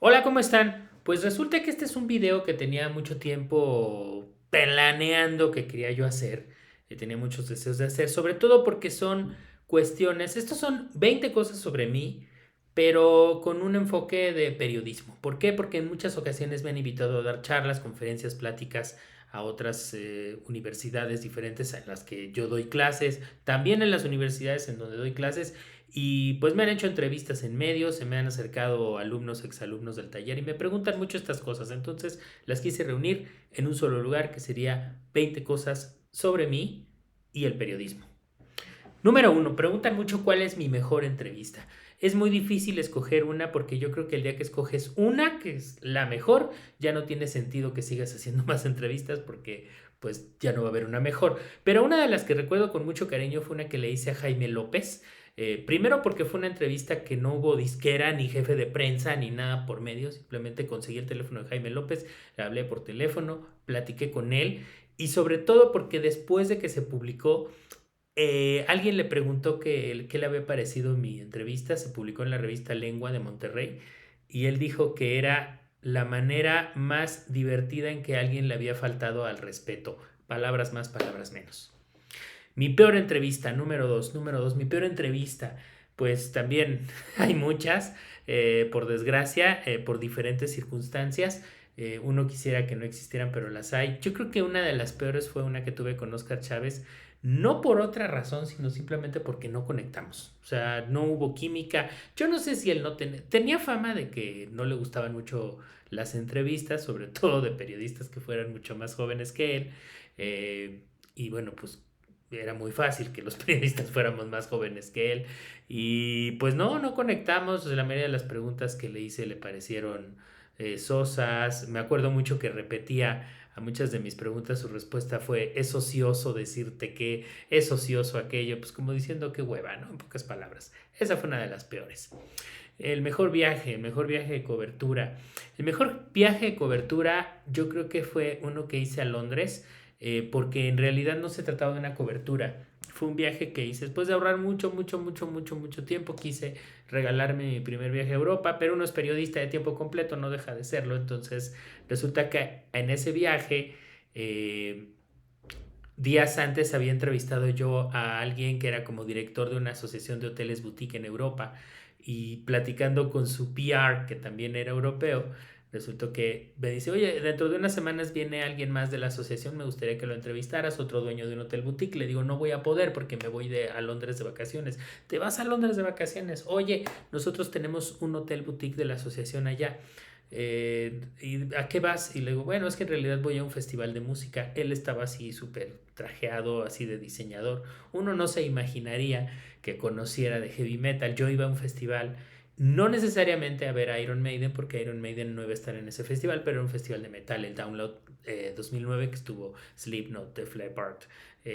Hola, ¿cómo están? Pues resulta que este es un video que tenía mucho tiempo planeando que quería yo hacer, que tenía muchos deseos de hacer, sobre todo porque son cuestiones, estos son 20 cosas sobre mí, pero con un enfoque de periodismo. ¿Por qué? Porque en muchas ocasiones me han invitado a dar charlas, conferencias, pláticas a otras universidades diferentes en las que yo doy clases, también en las universidades en donde doy clases y pues me han hecho entrevistas en medios, se me han acercado alumnos, exalumnos del taller y me preguntan mucho estas cosas. Entonces las quise reunir en un solo lugar que sería 20 cosas sobre mí y el periodismo. Número uno, preguntan mucho cuál es mi mejor entrevista. Es muy difícil escoger una porque yo creo que el día que escoges una, que es la mejor, ya no tiene sentido que sigas haciendo más entrevistas porque pues ya no va a haber una mejor. Pero una de las que recuerdo con mucho cariño fue una que le hice a Jaime López. Primero porque fue una entrevista que no hubo disquera, ni jefe de prensa, ni nada por medio. Simplemente conseguí el teléfono de Jaime López, le hablé por teléfono, platiqué con él y sobre todo porque después de que se publicó alguien le preguntó qué le había parecido mi entrevista, se publicó en la revista Lengua de Monterrey y él dijo que era la manera más divertida en que alguien le había faltado al respeto. Palabras más, palabras menos. Mi peor entrevista, número dos, mi peor entrevista, pues también hay muchas, por desgracia, por diferentes circunstancias. Uno quisiera que no existieran, pero las hay. Yo creo que una de las peores fue una que tuve con Oscar Chávez, no por otra razón, sino simplemente porque no conectamos. O sea, no hubo química. Yo no sé si él no tenía fama de que no le gustaban mucho las entrevistas, sobre todo de periodistas que fueran mucho más jóvenes que él. Y bueno, pues era muy fácil que los periodistas fuéramos más jóvenes que él. Y pues no conectamos. La mayoría de las preguntas que le hice le parecieron sosas. Me acuerdo mucho que repetía a muchas de mis preguntas, su respuesta fue, es ocioso decirte que, es ocioso aquello, pues como diciendo que hueva, ¿no? En pocas palabras. Esa fue una de las peores. El mejor viaje de cobertura. El mejor viaje de cobertura yo creo que fue uno que hice a Londres, porque en realidad no se trataba de una cobertura. Fue un viaje que hice después de ahorrar mucho tiempo. Quise regalarme mi primer viaje a Europa, pero uno es periodista de tiempo completo, no deja de serlo. Entonces resulta que en ese viaje, días antes había entrevistado yo a alguien que era como director de una asociación de hoteles boutique en Europa y platicando con su PR, que también era europeo, resultó que me dice, oye, dentro de unas semanas viene alguien más de la asociación, me gustaría que lo entrevistaras, otro dueño de un hotel boutique. Le digo, no voy a poder porque me voy a Londres de vacaciones. ¿Te vas a Londres de vacaciones? Oye, nosotros tenemos un hotel boutique de la asociación allá. ¿Y a qué vas? Y le digo, bueno, es que en realidad voy a un festival de música. Él estaba así súper trajeado, así de diseñador. Uno no se imaginaría que conociera de heavy metal. Yo iba a un festival, no necesariamente a ver a Iron Maiden, porque Iron Maiden no iba a estar en ese festival, pero era un festival de metal, el Download 2009, que estuvo Slipknot, Def Leppard,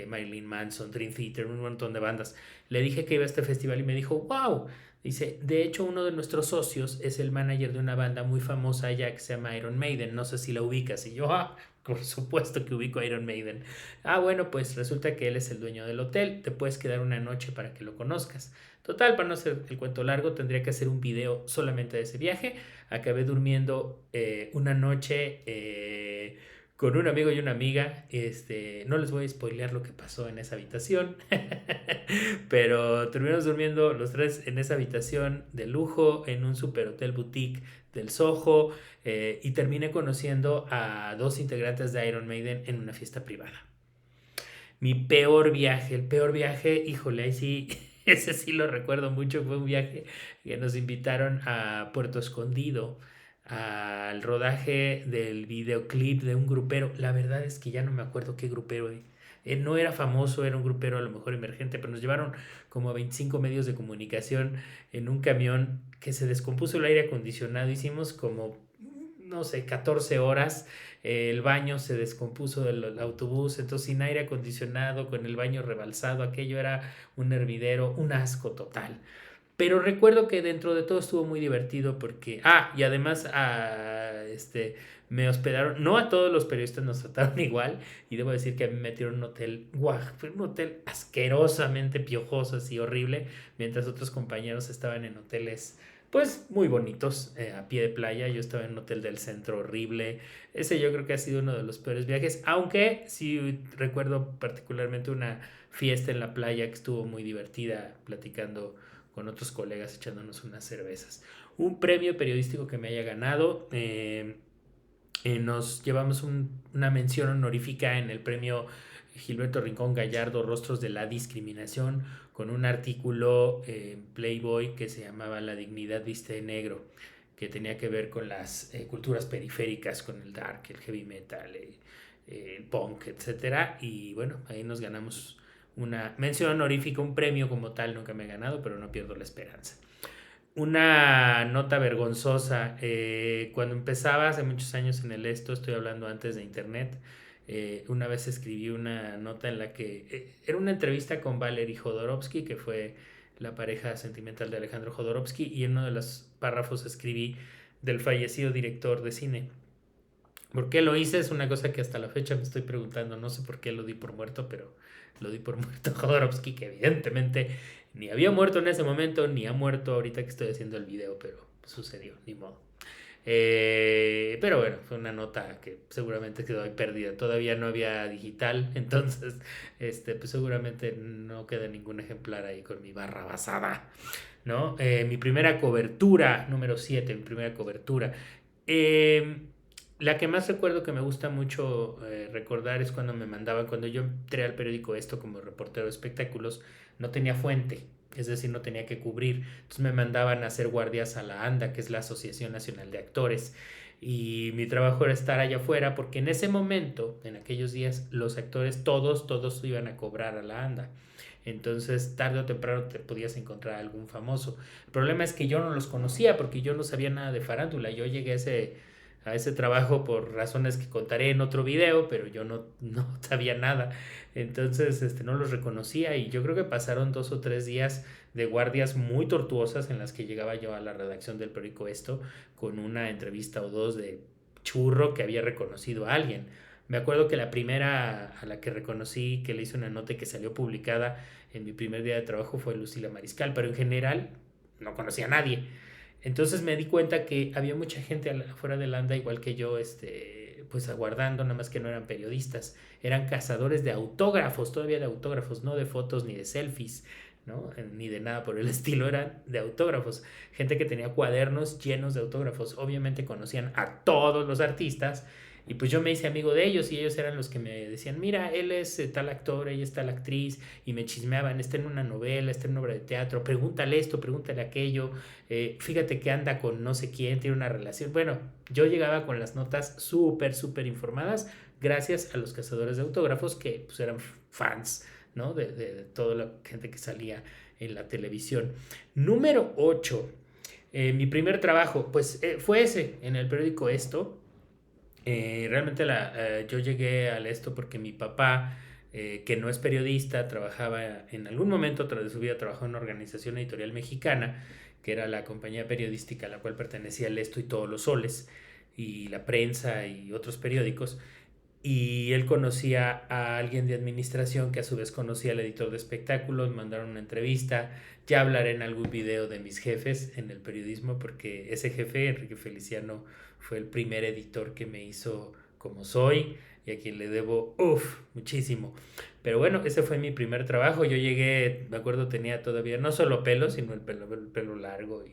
Marilyn Manson, Dream Theater, un montón de bandas. Le dije que iba a este festival y me dijo, wow. Dice, de hecho, uno de nuestros socios es el manager de una banda muy famosa allá que se llama Iron Maiden. No sé si la ubicas. Y yo, por supuesto que ubico a Iron Maiden. Bueno, pues resulta que él es el dueño del hotel. Te puedes quedar una noche para que lo conozcas. Total, para no hacer el cuento largo, tendría que hacer un video solamente de ese viaje. Acabé durmiendo una noche con un amigo y una amiga. No les voy a spoilear lo que pasó en esa habitación. Pero terminamos durmiendo los tres en esa habitación de lujo, en un super hotel boutique del Soho, y terminé conociendo a dos integrantes de Iron Maiden en una fiesta privada. Mi peor viaje, el peor viaje, híjole, ahí sí, ese sí lo recuerdo mucho, fue un viaje que nos invitaron a Puerto Escondido al rodaje del videoclip de un grupero. La verdad es que ya no me acuerdo qué grupero. No era famoso, era un grupero a lo mejor emergente, pero nos llevaron como a 25 medios de comunicación en un camión que se descompuso el aire acondicionado. Hicimos como, no sé, 14 horas. El baño se descompuso del autobús, entonces sin aire acondicionado, con el baño rebalsado, aquello era un hervidero, un asco total. Pero recuerdo que dentro de todo estuvo muy divertido porque, y además me hospedaron, no a todos los periodistas nos trataron igual, y debo decir que a mí me metieron en un hotel, guau, fue un hotel asquerosamente piojoso, así horrible, mientras otros compañeros estaban en hoteles pues muy bonitos, a pie de playa. Yo estaba en un hotel del centro horrible. Ese yo creo que ha sido uno de los peores viajes, aunque sí recuerdo particularmente una fiesta en la playa que estuvo muy divertida, platicando con otros colegas, echándonos unas cervezas. Un premio periodístico que me haya ganado. Nos llevamos una mención honorífica en el premio Gilberto Rincón Gallardo, Rostros de la Discriminación, con un artículo en Playboy que se llamaba La dignidad viste de negro, que tenía que ver con las culturas periféricas, con el dark, el heavy metal, el punk, etcétera. Y bueno, ahí nos ganamos una mención honorífica, un premio como tal, nunca me he ganado, pero no pierdo la esperanza. Una nota vergonzosa, cuando empezaba hace muchos años en el estoy hablando antes de internet, una vez escribí una nota en la que era una entrevista con Valery Jodorowsky, que fue la pareja sentimental de Alejandro Jodorowsky, y en uno de los párrafos escribí del fallecido director de cine. ¿Por qué lo hice? Es una cosa que hasta la fecha me estoy preguntando. No sé por qué lo di por muerto, pero lo di por muerto. Jodorowsky, que evidentemente ni había muerto en ese momento, ni ha muerto ahorita que estoy haciendo el video, pero sucedió, ni modo. Pero bueno, fue una nota que seguramente quedó ahí perdida. Todavía no había digital, entonces pues seguramente no queda ningún ejemplar ahí con mi barra basada, ¿no? Mi primera cobertura, número 7, mi primera cobertura. Eh, la que más recuerdo que me gusta mucho recordar es cuando me mandaban, cuando yo entré al periódico Esto como reportero de espectáculos, no tenía fuente, es decir, no tenía que cubrir. Entonces me mandaban a hacer guardias a la ANDA, que es la Asociación Nacional de Actores. Y mi trabajo era estar allá afuera, porque en ese momento, en aquellos días, los actores, todos iban a cobrar a la ANDA. Entonces, tarde o temprano te podías encontrar algún famoso. El problema es que yo no los conocía porque yo no sabía nada de farándula. Yo llegué a ese trabajo por razones que contaré en otro video, pero yo no sabía nada. Entonces, no los reconocía y yo creo que pasaron 2 o 3 días de guardias muy tortuosas en las que llegaba yo a la redacción del periódico Esto con una entrevista o dos de churro que había reconocido a alguien. Me acuerdo que la primera a la que reconocí, que le hice una nota que salió publicada en mi primer día de trabajo, fue Lucila Mariscal, pero en general no conocía a nadie. Entonces me di cuenta que había mucha gente afuera de Landa, igual que yo, pues aguardando, nada más que no eran periodistas, eran cazadores de autógrafos, todavía de autógrafos, no de fotos ni de selfies, ¿no? Ni de nada por el estilo, eran de autógrafos. Gente que tenía cuadernos llenos de autógrafos, obviamente conocían a todos los artistas. Y pues yo me hice amigo de ellos y ellos eran los que me decían, mira, él es tal actor, ella es tal actriz, y me chismeaban, está en una novela, está en una obra de teatro, pregúntale esto, pregúntale aquello, fíjate que anda con no sé quién, tiene una relación. Bueno, yo llegaba con las notas súper informadas gracias a los cazadores de autógrafos que pues eran fans, ¿no? De toda la gente que salía en la televisión. Número 8. Mi primer trabajo, pues fue ese, en el periódico Esto. Realmente yo llegué al esto porque mi papá, que no es periodista, trabajaba en algún momento de su vida, trabajó en una organización editorial mexicana, que era la compañía periodística a la cual pertenecía el Esto y Todos los Soles, y la prensa y otros periódicos. Y él conocía a alguien de administración que a su vez conocía al editor de espectáculos, mandaron una entrevista. Ya hablaré en algún video de mis jefes en el periodismo, porque ese jefe, Enrique Feliciano, fue el primer editor que me hizo como soy y a quien le debo, muchísimo. Pero bueno, ese fue mi primer trabajo. Yo llegué, me acuerdo, tenía todavía no solo pelo, sino el pelo largo,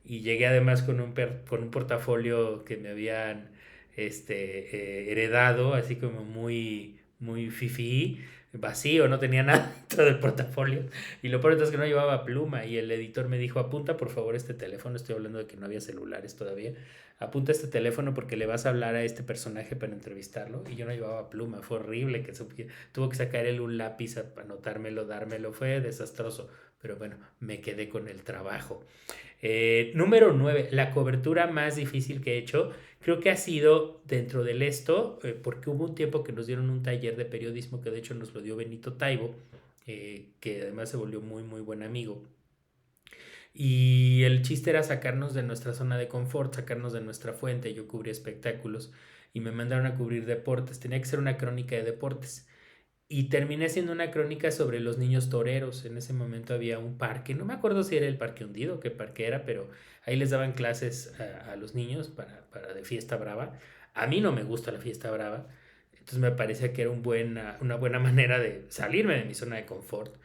y llegué además con un portafolio que me habían heredado, así como muy fifí, vacío, no tenía nada dentro del portafolio. Y lo peor es que no llevaba pluma. Y el editor me dijo: apunta por favor este teléfono. Estoy hablando de que no había celulares todavía. Apunta este teléfono porque le vas a hablar a este personaje para entrevistarlo. Y yo no llevaba pluma, fue horrible. Tuvo que sacar él un lápiz a anotármelo, dármelo, fue desastroso. Pero bueno, me quedé con el trabajo. Número 9, la cobertura más difícil que he hecho, creo que ha sido dentro del esto, porque hubo un tiempo que nos dieron un taller de periodismo que de hecho nos lo dio Benito Taibo, que además se volvió muy buen amigo. Y el chiste era sacarnos de nuestra zona de confort, sacarnos de nuestra fuente. Yo cubría espectáculos y me mandaron a cubrir deportes. Tenía que ser una crónica de deportes. y terminé haciendo una crónica sobre los niños toreros. En ese momento había un parque, no me acuerdo si era el Parque Hundido o qué parque era, pero ahí les daban clases a los niños para de fiesta brava. A mí no me gusta la fiesta brava, entonces me parecía que era una buena manera de salirme de mi zona de confort.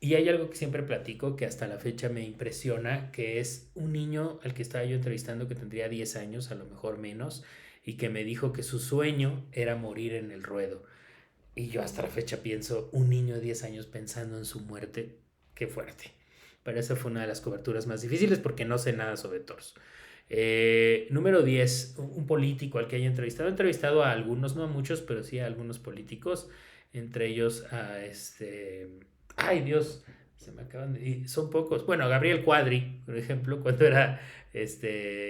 Y hay algo que siempre platico que hasta la fecha me impresiona, que es un niño al que estaba yo entrevistando que tendría 10 años, a lo mejor menos, y que me dijo que su sueño era morir en el ruedo. Y yo hasta la fecha pienso, un niño de 10 años pensando en su muerte, qué fuerte. Pero esa fue una de las coberturas más difíciles porque no sé nada sobre toros. Número 10, un político al que haya entrevistado. He entrevistado a algunos, no a muchos, pero sí a algunos políticos. Entre ellos a Ay Dios, se me acaban de... son pocos. Bueno, Gabriel Cuadri, por ejemplo, cuando era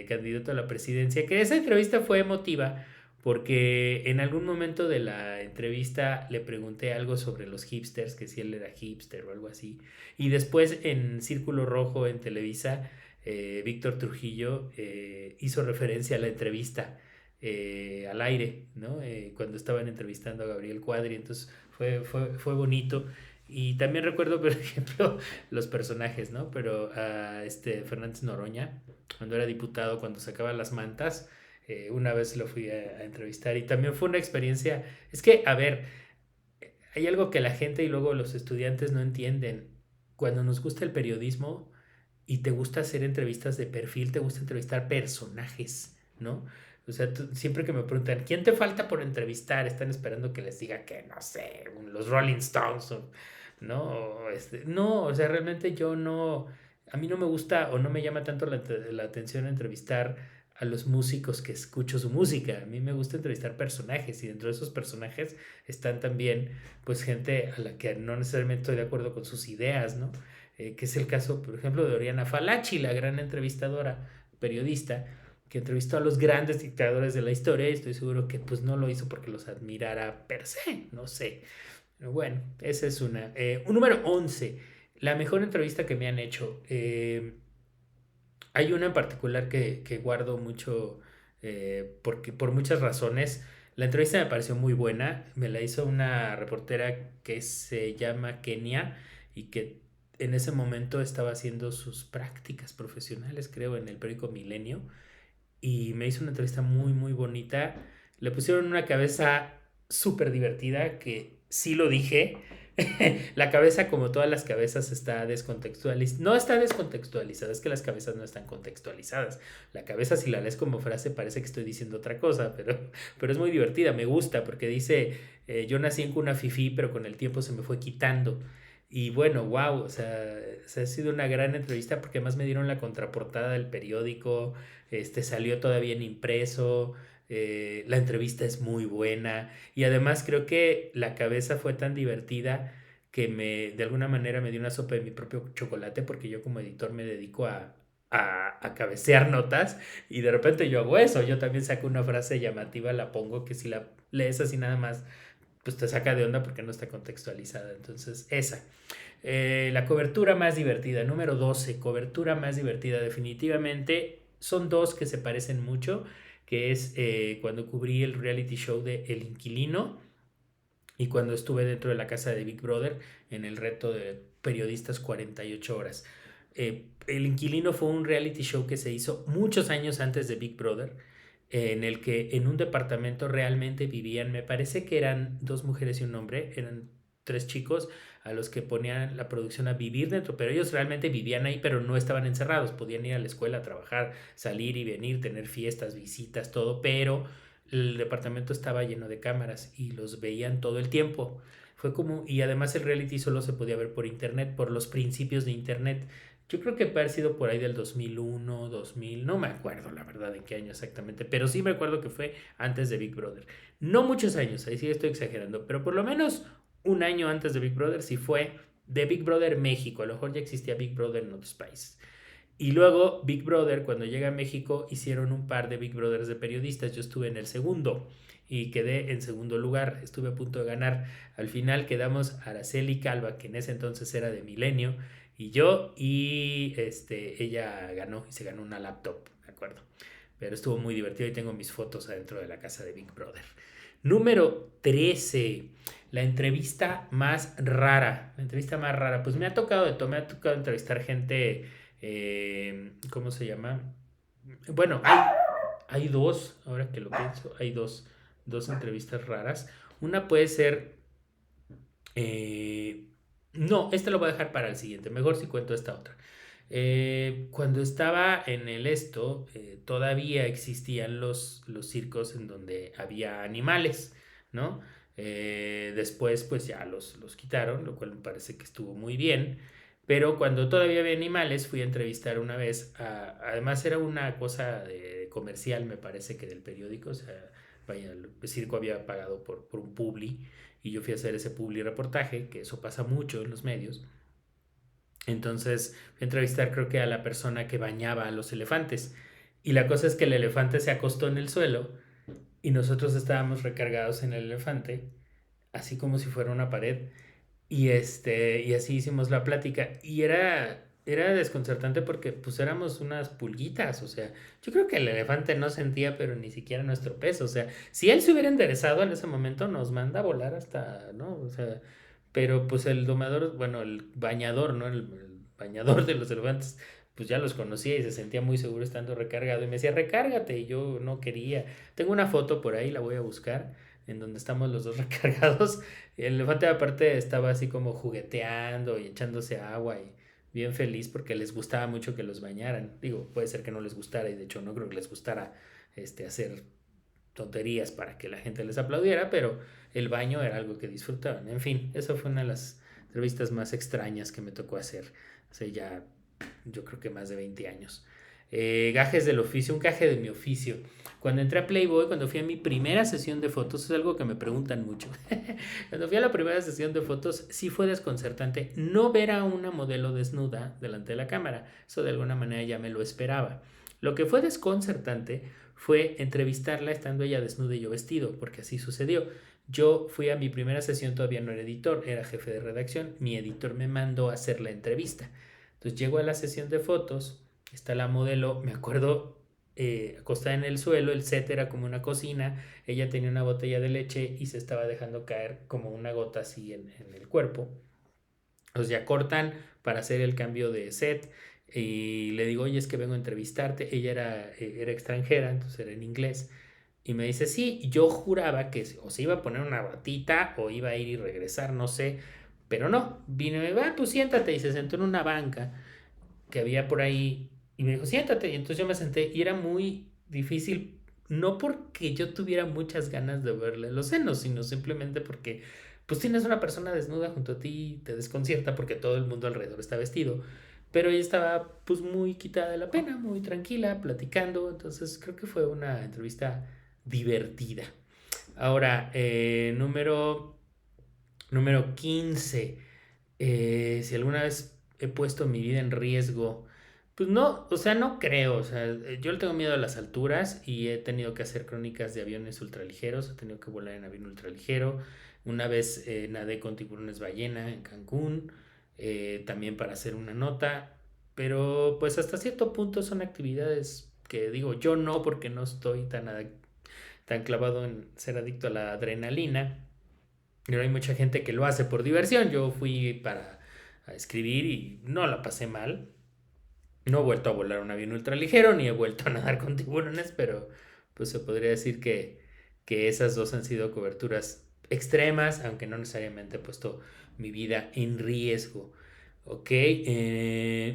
candidato a la presidencia, que esa entrevista fue emotiva porque en algún momento de la entrevista le pregunté algo sobre los hipsters, que si él era hipster o algo así. Y después en Círculo Rojo en Televisa, Víctor Trujillo hizo referencia a la entrevista al aire, ¿no? Cuando estaban entrevistando a Gabriel Cuadri, entonces fue bonito. Y también recuerdo, por ejemplo, los personajes, ¿no? Pero a Fernández Noroña, cuando era diputado, cuando sacaba las mantas, una vez lo fui a entrevistar y también fue una experiencia. Es que, a ver, hay algo que la gente y luego los estudiantes no entienden. Cuando nos gusta el periodismo y te gusta hacer entrevistas de perfil, te gusta entrevistar personajes, ¿no? O sea, siempre que me preguntan, ¿quién te falta por entrevistar? Están esperando que les diga que, no sé, los Rolling Stones, ¿no? No, o sea, realmente yo no, a mí no me gusta o no me llama tanto la atención entrevistar a los músicos que escucho su música. A mí me gusta entrevistar personajes y dentro de esos personajes están también, pues, gente a la que no necesariamente estoy de acuerdo con sus ideas, ¿no? Que es el caso, por ejemplo, de Oriana Falachi, la gran entrevistadora, periodista, que entrevistó a los grandes dictadores de la historia y estoy seguro que pues no lo hizo porque los admirara per se, no sé. Pero bueno, esa es una. Un número 11, la mejor entrevista que me han hecho. Hay una en particular que guardo mucho porque por muchas razones. La entrevista me pareció muy buena. Me la hizo una reportera que se llama Kenia y que en ese momento estaba haciendo sus prácticas profesionales, creo, en el periódico Milenio. Y me hizo una entrevista muy, muy bonita. Le pusieron una cabeza súper divertida que sí lo dije. La cabeza, como todas las cabezas, está descontextualizada. No está descontextualizada, es que las cabezas no están contextualizadas. La cabeza, si la lees como frase, parece que estoy diciendo otra cosa, pero es muy divertida, me gusta, porque dice, yo nací en cuna fifí, pero con el tiempo se me fue quitando. Y bueno, wow, o sea, ha sido una gran entrevista porque además me dieron la contraportada del periódico, salió todavía en impreso, la entrevista es muy buena y además creo que la cabeza fue tan divertida que de alguna manera me dio una sopa de mi propio chocolate porque yo como editor me dedico a cabecear notas y de repente yo hago eso, yo también saco una frase llamativa, la pongo que si la lees así nada más, pues te saca de onda porque no está contextualizada, entonces esa. La cobertura más divertida, número 12, cobertura más divertida, definitivamente son dos que se parecen mucho, que es cuando cubrí el reality show de El Inquilino y cuando estuve dentro de la casa de Big Brother en el reto de periodistas 48 horas. El Inquilino fue un reality show que se hizo muchos años antes de Big Brother, en el que en un departamento realmente vivían, me parece que eran dos mujeres y un hombre, eran tres chicos a los que ponían la producción a vivir dentro, pero ellos realmente vivían ahí, pero no estaban encerrados, podían ir a la escuela a trabajar, salir y venir, tener fiestas, visitas, todo, pero el departamento estaba lleno de cámaras y los veían todo el tiempo. Fue como, y además el reality solo se podía ver por internet, por los principios de internet. Yo creo que ha sido por ahí del 2001, 2000, no me acuerdo la verdad en qué año exactamente, pero sí me acuerdo que fue antes de Big Brother. No muchos años, ahí sí estoy exagerando, pero por lo menos un año antes de Big Brother sí fue de Big Brother México, a lo mejor ya existía Big Brother en otros países. Y luego Big Brother, cuando llega a México, hicieron un par de Big Brothers de periodistas. Yo estuve en el segundo y quedé en segundo lugar. Estuve a punto de ganar. Al final quedamos Araceli Calva, que en ese entonces era de Milenio, y yo, y ella ganó y se ganó una laptop, me acuerdo. Pero estuvo muy divertido y tengo mis fotos adentro de la casa de Big Brother. Número 13. la entrevista más rara. La entrevista más rara. Pues me ha tocado de todo. Me ha tocado entrevistar gente. ¿Cómo se llama? Bueno, hay dos. Ahora que lo pienso, hay dos entrevistas raras. Una puede ser. No, esta lo voy a dejar para el siguiente. Mejor si cuento esta otra. Cuando estaba en el esto, todavía existían los circos en donde había animales, ¿no? Después, pues ya los quitaron, lo cual me parece que estuvo muy bien. Pero cuando todavía había animales, fui a entrevistar una vez además era una cosa de comercial, me parece que del periódico, o sea, vaya, el circo había pagado por un publi y yo fui a hacer ese publi reportaje, que eso pasa mucho en los medios. Entonces fui a entrevistar creo que a la persona que bañaba a los elefantes. Y la cosa es que el elefante se acostó en el suelo y nosotros estábamos recargados en el elefante, así como si fuera una pared. Y así hicimos la plática. Y era desconcertante porque pues éramos unas pulguitas. O sea, yo creo que el elefante no sentía, pero ni siquiera nuestro peso. O sea, si él se hubiera enderezado en ese momento, nos manda a volar hasta, ¿no? O sea, pero pues el domador, bueno, el bañador, ¿no? El bañador de los elefantes, pues ya los conocía y se sentía muy seguro estando recargado. Y me decía, recárgate. Y yo no quería. Tengo una foto por ahí, la voy a buscar, en donde estamos los dos recargados. El elefante aparte estaba así como jugueteando y echándose agua y bien feliz porque les gustaba mucho que los bañaran. Digo, puede ser que no les gustara y de hecho no creo que les gustara hacer tonterías para que la gente les aplaudiera, pero el baño era algo que disfrutaban. En fin, eso fue una de las entrevistas más extrañas que me tocó hacer hace ya, yo creo que más de 20 años. Gajes del oficio, un gaje de mi oficio. Cuando entré a Playboy, cuando fui a mi primera sesión de fotos, es algo que me preguntan mucho. Cuando fui a la primera sesión de fotos, sí fue desconcertante no ver a una modelo desnuda delante de la cámara. Eso de alguna manera ya me lo esperaba. Lo que fue desconcertante fue entrevistarla estando ella desnuda y yo vestido, porque así sucedió. Yo fui a mi primera sesión, todavía no era editor, era jefe de redacción. Mi editor me mandó a hacer la entrevista. Entonces llego a la sesión de fotos, está la modelo, me acuerdo, acostada en el suelo, el set era como una cocina, ella tenía una botella de leche y se estaba dejando caer como una gota así en el cuerpo. Entonces ya cortan para hacer el cambio de set y le digo, oye, es que vengo a entrevistarte. Ella era extranjera, entonces era en inglés. Y me dice, sí, yo juraba que o se iba a poner una batita o iba a ir y regresar, no sé. Pero no, vino y me va, pues siéntate. Y se sentó en una banca que había por ahí y me dijo, siéntate. Y entonces yo me senté y era muy difícil, no porque yo tuviera muchas ganas de verle los senos, sino simplemente porque pues tienes una persona desnuda junto a ti y te desconcierta porque todo el mundo alrededor está vestido. Pero ella estaba pues muy quitada de la pena, muy tranquila, platicando. Entonces creo que fue una entrevista divertida. Ahora, número 15. Si alguna vez he puesto mi vida en riesgo, pues no, o sea, no creo. O sea, yo le tengo miedo a las alturas y he tenido que hacer crónicas de aviones ultraligeros, he tenido que volar en avión ultraligero. Una vez nadé con tiburones ballena en Cancún, también para hacer una nota, pero pues hasta cierto punto son actividades que digo, yo no, porque no estoy tan clavado en ser adicto a la adrenalina. Pero hay mucha gente que lo hace por diversión. Yo fui para a escribir y no la pasé mal. No he vuelto a volar un avión ultraligero ni he vuelto a nadar con tiburones, pero pues se podría decir que esas dos han sido coberturas extremas, aunque no necesariamente he puesto mi vida en riesgo. Ok,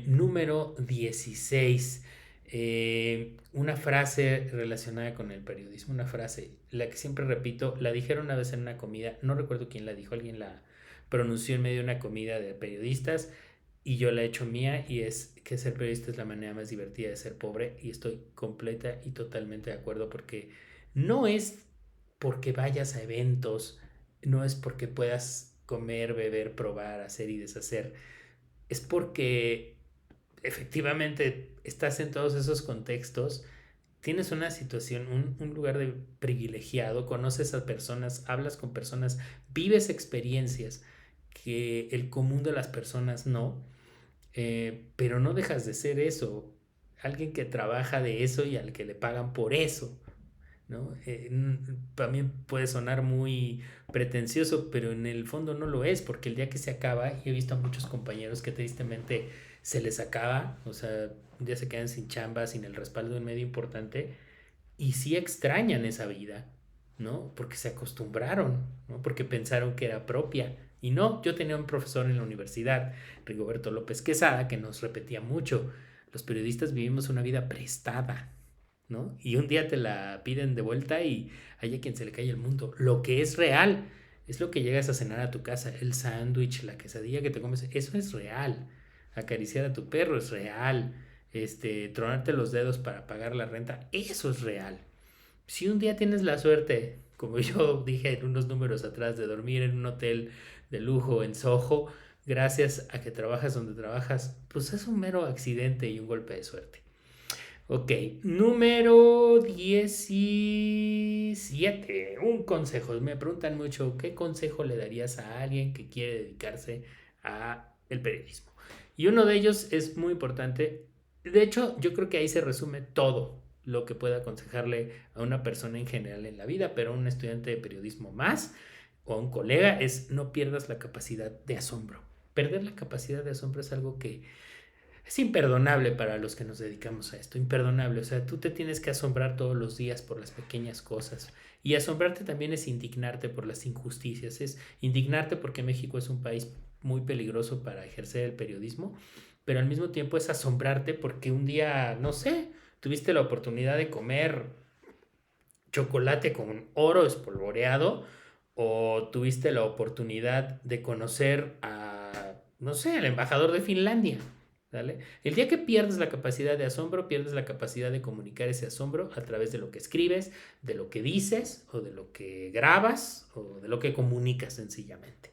número 16. Una frase relacionada con el periodismo, una frase, la que siempre repito, la dijeron una vez en una comida, no recuerdo quién la dijo, alguien la pronunció en medio de una comida de periodistas y yo la he hecho mía y es que ser periodista es la manera más divertida de ser pobre y estoy completa y totalmente de acuerdo porque no es porque vayas a eventos, no es porque puedas comer, beber, probar, hacer y deshacer, es porque efectivamente estás en todos esos contextos, tienes una situación, un lugar de privilegiado, conoces a personas, hablas con personas, vives experiencias que el común de las personas no, pero no dejas de ser eso, alguien que trabaja de eso y al que le pagan por eso. ¿no? También puede sonar muy pretencioso, pero en el fondo no lo es, porque el día que se acaba, y he visto a muchos compañeros que tristemente se les acaba, o sea, un día se quedan sin chamba, sin el respaldo de un medio importante, y sí extrañan esa vida, ¿no? Porque se acostumbraron, ¿no? Porque pensaron que era propia. Y no, yo tenía un profesor en la universidad, Rigoberto López Quesada, que nos repetía mucho, los periodistas vivimos una vida prestada, ¿no? Y un día te la piden de vuelta y hay a quien se le cae el mundo. Lo que es real es lo que llegas a cenar a tu casa, el sándwich, la quesadilla que te comes, eso es real. Acariciar a tu perro es real. Tronarte los dedos para pagar la renta, eso es real. Si un día tienes la suerte, como yo dije en unos números atrás, de dormir en un hotel de lujo en Soho, gracias a que trabajas donde trabajas, pues es un mero accidente y un golpe de suerte. Ok, número 17. Un consejo. Me preguntan mucho, ¿qué consejo le darías a alguien que quiere dedicarse a el periodismo? Y uno de ellos es muy importante. De hecho, yo creo que ahí se resume todo lo que pueda aconsejarle a una persona en general en la vida, pero a un estudiante de periodismo más o a un colega es no pierdas la capacidad de asombro. Perder la capacidad de asombro es algo que es imperdonable para los que nos dedicamos a esto, imperdonable. O sea, tú te tienes que asombrar todos los días por las pequeñas cosas. Y asombrarte también es indignarte por las injusticias, es indignarte porque México es un país muy peligroso para ejercer el periodismo, pero al mismo tiempo es asombrarte porque un día, no sé, tuviste la oportunidad de comer chocolate con oro espolvoreado o tuviste la oportunidad de conocer a, no sé, al embajador de Finlandia. ¿Vale? El día que pierdes la capacidad de asombro, pierdes la capacidad de comunicar ese asombro a través de lo que escribes, de lo que dices, o de lo que grabas, o de lo que comunicas sencillamente.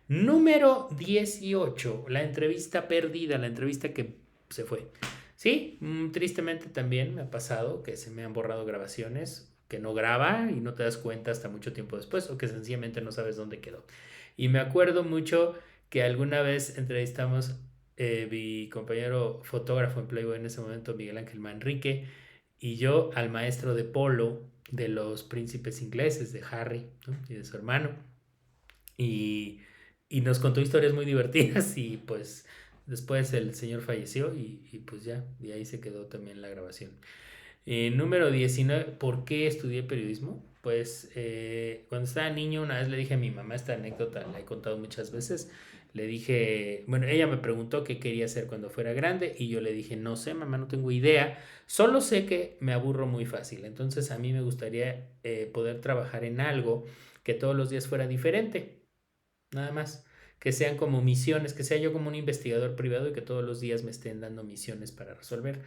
Número 18, la entrevista perdida, la entrevista que se fue. Sí, tristemente también me ha pasado que se me han borrado grabaciones, que no graba y no te das cuenta hasta mucho tiempo después, o que sencillamente no sabes dónde quedó. Y me acuerdo mucho que alguna vez entrevistamos mi compañero fotógrafo en Playboy en ese momento, Miguel Ángel Manrique, y yo al maestro de polo de los príncipes ingleses, de Harry, ¿no? Y de su hermano. Y, y nos contó historias muy divertidas y pues después el señor falleció y pues ya, y ahí se quedó también la grabación. Número 19, ¿por qué estudié periodismo? Pues cuando estaba niño una vez le dije a mi mamá esta anécdota, la he contado muchas veces. Le dije, bueno, ella me preguntó qué quería hacer cuando fuera grande y yo le dije, no sé, mamá, no tengo idea, solo sé que me aburro muy fácil. Entonces a mí me gustaría poder trabajar en algo que todos los días fuera diferente, nada más. Que sean como misiones, que sea yo como un investigador privado y que todos los días me estén dando misiones para resolver.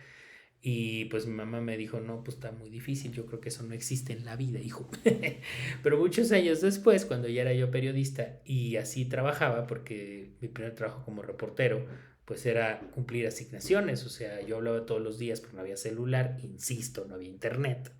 Y pues mi mamá me dijo, no, pues está muy difícil, yo creo que eso no existe en la vida, hijo. Pero muchos años después, cuando ya era yo periodista y así trabajaba, porque mi primer trabajo como reportero, pues era cumplir asignaciones, o sea, yo hablaba todos los días porque no había celular, insisto, no había internet.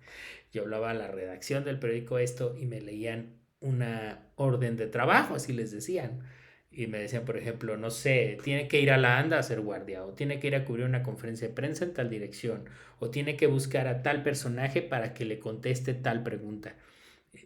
Yo hablaba a la redacción del periódico esto y me leían una orden de trabajo, así les decían. Y me decían, por ejemplo, no sé, tiene que ir a la ANDA a hacer guardia, o tiene que ir a cubrir una conferencia de prensa en tal dirección, o tiene que buscar a tal personaje para que le conteste tal pregunta.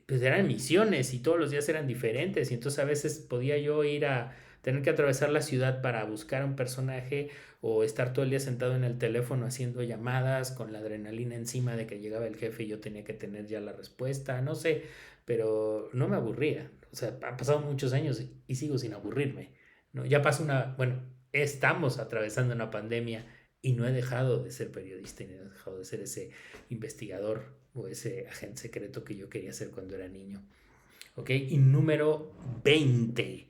Pues eran misiones y todos los días eran diferentes, y entonces a veces podía yo ir a tener que atravesar la ciudad para buscar a un personaje o estar todo el día sentado en el teléfono haciendo llamadas con la adrenalina encima de que llegaba el jefe y yo tenía que tener ya la respuesta, no sé, pero no me aburría. O sea, han pasado muchos años y sigo sin aburrirme, ¿no? Ya pasó bueno, estamos atravesando una pandemia y no he dejado de ser periodista y no he dejado de ser ese investigador o ese agente secreto que yo quería ser cuando era niño. ¿Ok? Y número 20,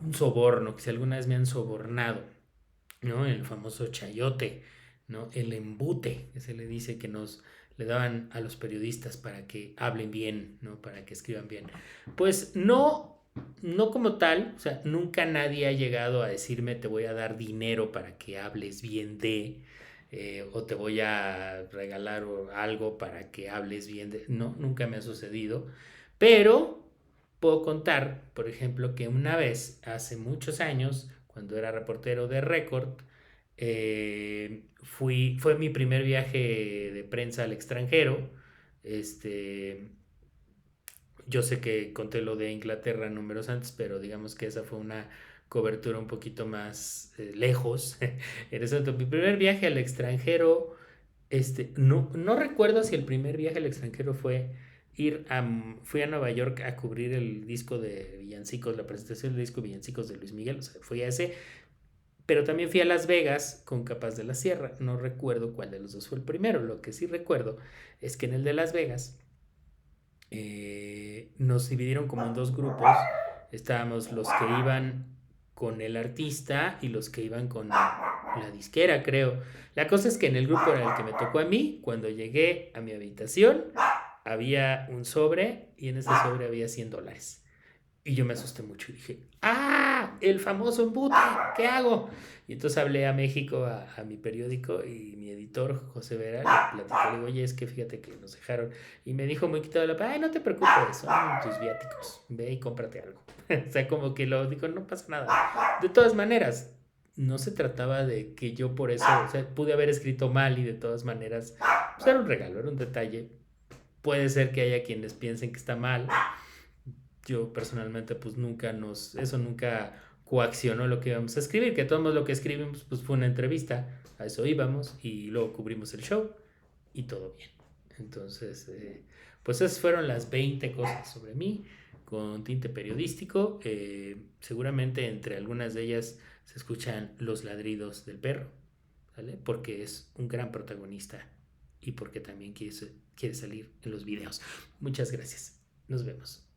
un soborno, que si alguna vez me han sobornado, ¿no? El famoso chayote, ¿no? El embute, que se le dice que nos le daban a los periodistas para que hablen bien, ¿no? Para que escriban bien. Pues no, no como tal, o sea, nunca nadie ha llegado a decirme te voy a dar dinero para que hables bien de, o te voy a regalar algo para que hables bien de, no, nunca me ha sucedido, pero puedo contar, por ejemplo, que una vez, hace muchos años, cuando era reportero de Record, fue mi primer viaje de prensa al extranjero. Este, yo sé que conté lo de Inglaterra números antes, pero digamos que esa fue una cobertura un poquito más lejos. Interesante. Mi primer viaje al extranjero, no recuerdo si el primer viaje al extranjero fui a Nueva York a cubrir el disco de Villancicos, la presentación del disco de Villancicos de Luis Miguel, o sea, fui a ese, pero también fui a Las Vegas con Capaz de la Sierra. No recuerdo cuál de los dos fue el primero. Lo que sí recuerdo es que en el de Las Vegas nos dividieron como en dos grupos. Estábamos los que iban con el artista y los que iban con la disquera, creo. La cosa es que en el grupo en el que me tocó a mí, cuando llegué a mi habitación, había un sobre y en ese sobre había $100. Y yo me asusté mucho y dije, ¡ah! El famoso embute, ¿qué hago? Y entonces hablé a México, a mi periódico, y mi editor, José Vera, le platicó, le digo, oye, es que fíjate que nos dejaron. Y me dijo muy quitado la paz, ay, no te preocupes, son tus viáticos, ve y cómprate algo. O sea, como que lo dijo, no pasa nada. De todas maneras, no se trataba de que yo por eso, o sea, pude haber escrito mal y de todas maneras, pues era un regalo, era un detalle. Puede ser que haya quienes piensen que está mal. Yo personalmente pues eso nunca coaccionó lo que íbamos a escribir, que todo lo que escribimos pues fue una entrevista, a eso íbamos y luego cubrimos el show y todo bien. Entonces, pues esas fueron las 20 cosas sobre mí con tinte periodístico. Seguramente entre algunas de ellas se escuchan los ladridos del perro, ¿vale? Porque es un gran protagonista y porque también quiere salir en los videos. Muchas gracias. Nos vemos.